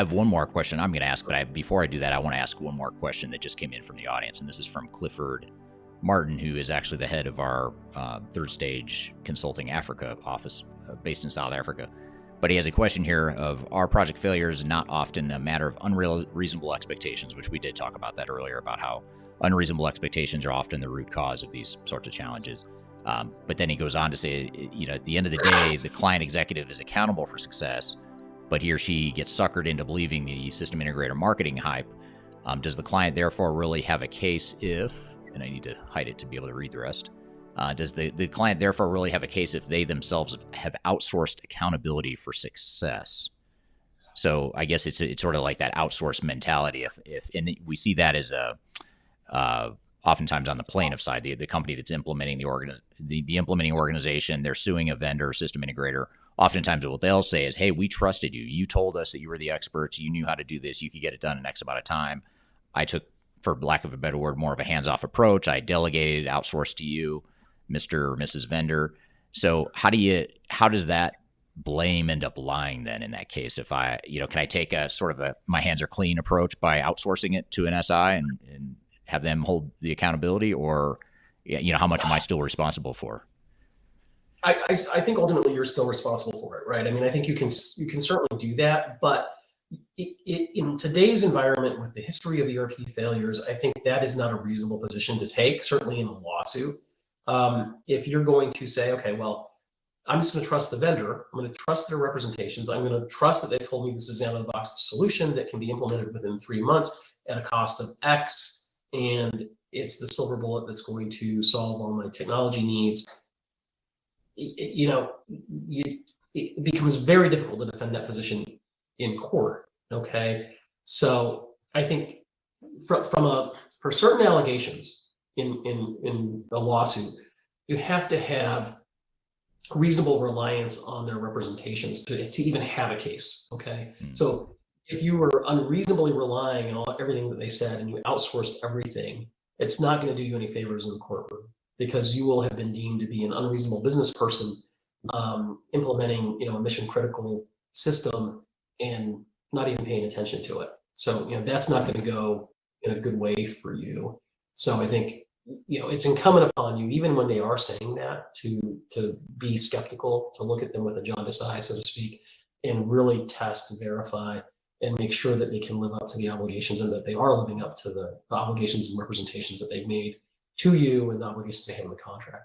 have one more question I'm going to ask, but before I do that, I want to ask one more question that just came in from the audience, and this is from Clifford Martin, who is actually the head of our Third Stage Consulting Africa office based in South Africa. But he has a question here of, are project failures not often a matter of unreasonable expectations, which we did talk about that earlier, about how unreasonable expectations are often the root cause of these sorts of challenges. But then he goes on to say, at the end of the day, the client executive is accountable for success, but he or she gets suckered into believing the system integrator marketing hype. Does the client therefore really have a case if, and I need to hide it to be able to read the rest, does the client therefore really have a case if they themselves have outsourced accountability for success? So I guess it's sort of like that outsourced mentality. And we see that as oftentimes on the plaintiff side, the company that's implementing the implementing organization, they're suing a vendor or system integrator. Oftentimes what they'll say is, hey, we trusted you. You told us that you were the experts. You knew how to do this. You could get it done in X amount of time. I took, for lack of a better word, more of a hands-off approach. I delegated, outsourced to you, Mr. or Mrs. Vendor. So how does that blame end up lying then in that case? If can I take a sort of a my hands are clean approach by outsourcing it to an SI and have them hold the accountability, or how much am I still responsible for? I think ultimately you're still responsible for it, right? I mean, I think you can certainly do that, but in today's environment with the history of ERP failures, I think that is not a reasonable position to take, certainly in a lawsuit. If you're going to say, okay, well, I'm just going to trust the vendor, I'm going to trust their representations, I'm going to trust that they told me this is an out-of-the-box solution that can be implemented within 3 months at a cost of X, and it's the silver bullet that's going to solve all my technology needs, it becomes very difficult to defend that position in court. Okay, so I think for certain allegations in a lawsuit, you have to have reasonable reliance on their representations to even have a case. Okay, so if you were unreasonably relying on everything that they said and you outsourced everything, it's not going to do you any favors in the courtroom, because you will have been deemed to be an unreasonable business person implementing, a mission critical system and not even paying attention to it. So, that's not going to go in a good way for you. So I think, it's incumbent upon you, even when they are saying that, to be skeptical, to look at them with a jaundiced eye, so to speak, and really test, verify, and make sure that they can live up to the obligations and that they are living up to the obligations and representations that they've made to you and the obligations they have in the contract.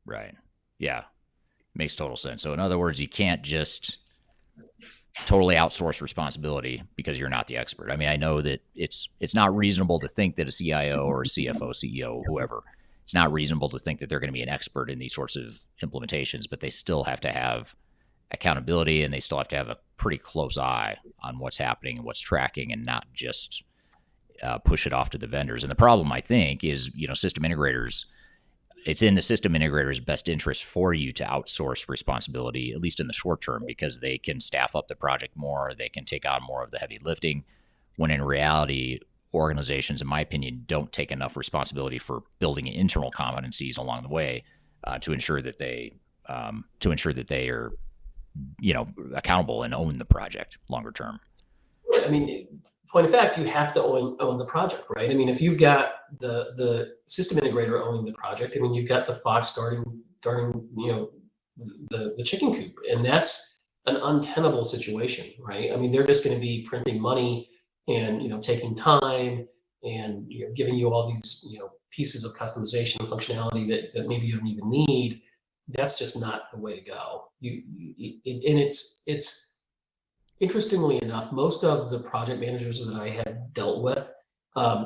Right. Yeah. Makes total sense. So in other words, you can't just totally outsource responsibility because you're not the expert. I mean, I know that it's not reasonable to think that a CIO or a CFO, CEO, whoever, it's not reasonable to think that they're going to be an expert in these sorts of implementations, but they still have to have accountability and they still have to have a pretty close eye on what's happening and what's tracking, and not just push it off to the vendors. And the problem, I think, is, system integrators, it's in the system integrator's best interest for you to outsource responsibility, at least in the short term, because they can staff up the project more, they can take on more of the heavy lifting, when in reality, organizations, in my opinion, don't take enough responsibility for building internal competencies along the way to ensure that they are, accountable and own the project longer term. I mean, point of fact, you have to own the project, right? I mean, if you've got the system integrator owning the project, I mean, you've got the fox guarding the chicken coop, and that's an untenable situation, right? I mean, they're just going to be printing money and taking time and giving you all these pieces of customization and functionality that maybe you don't even need. That's just not the way to go. And it's interestingly enough, most of the project managers that I have dealt with,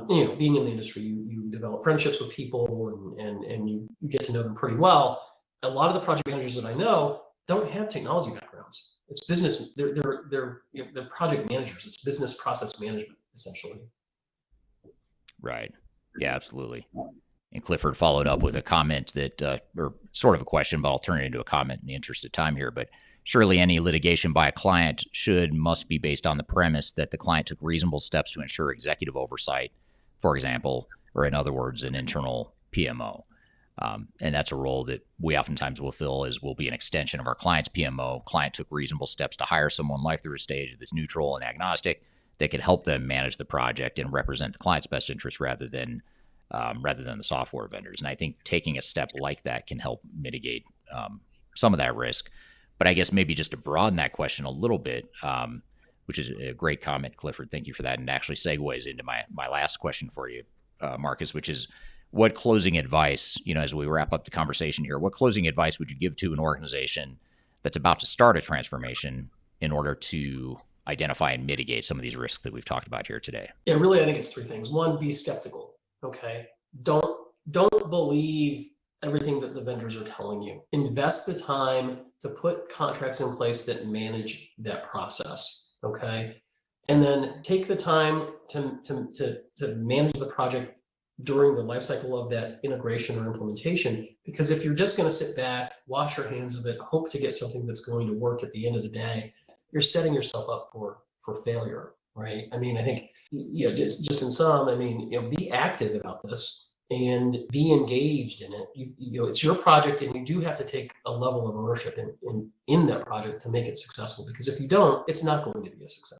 being in the industry, you develop friendships with people and you get to know them pretty well. A lot of the project managers that I know don't have technology backgrounds. It's business. They're project managers. It's business process management, essentially. Right. Yeah, absolutely. And Clifford followed up with a comment that, or sort of a question, but I'll turn it into a comment in the interest of time here. But surely any litigation by a client must be based on the premise that the client took reasonable steps to ensure executive oversight, for example, or in other words, an internal PMO. And that's a role that we oftentimes will fill as will be an extension of our client's PMO. Client took reasonable steps to hire someone life through a stage that's neutral and agnostic that could help them manage the project and represent the client's best interest rather than the software vendors. And I think taking a step like that can help mitigate some of that risk. But I guess maybe just to broaden that question a little bit, which is a great comment, Clifford. Thank you for that. And actually segues into my last question for you, Marcus, which is what closing advice, as we wrap up the conversation here, what closing advice would you give to an organization that's about to start a transformation in order to identify and mitigate some of these risks that we've talked about here today? Yeah, really, I think it's three things. One, be skeptical. Okay. Don't believe everything that the vendors are telling you. Invest the time to put contracts in place that manage that process. Okay. And then take the time to manage the project during the life cycle of that integration or implementation. Because if you're just going to sit back, wash your hands of it, hope to get something that's going to work at the end of the day, you're setting yourself up for failure, right? I mean, I think, just in sum, I mean, be active about this and be engaged in it. It's your project, and you do have to take a level of ownership in that project to make it successful. Because if you don't, it's not going to be a success.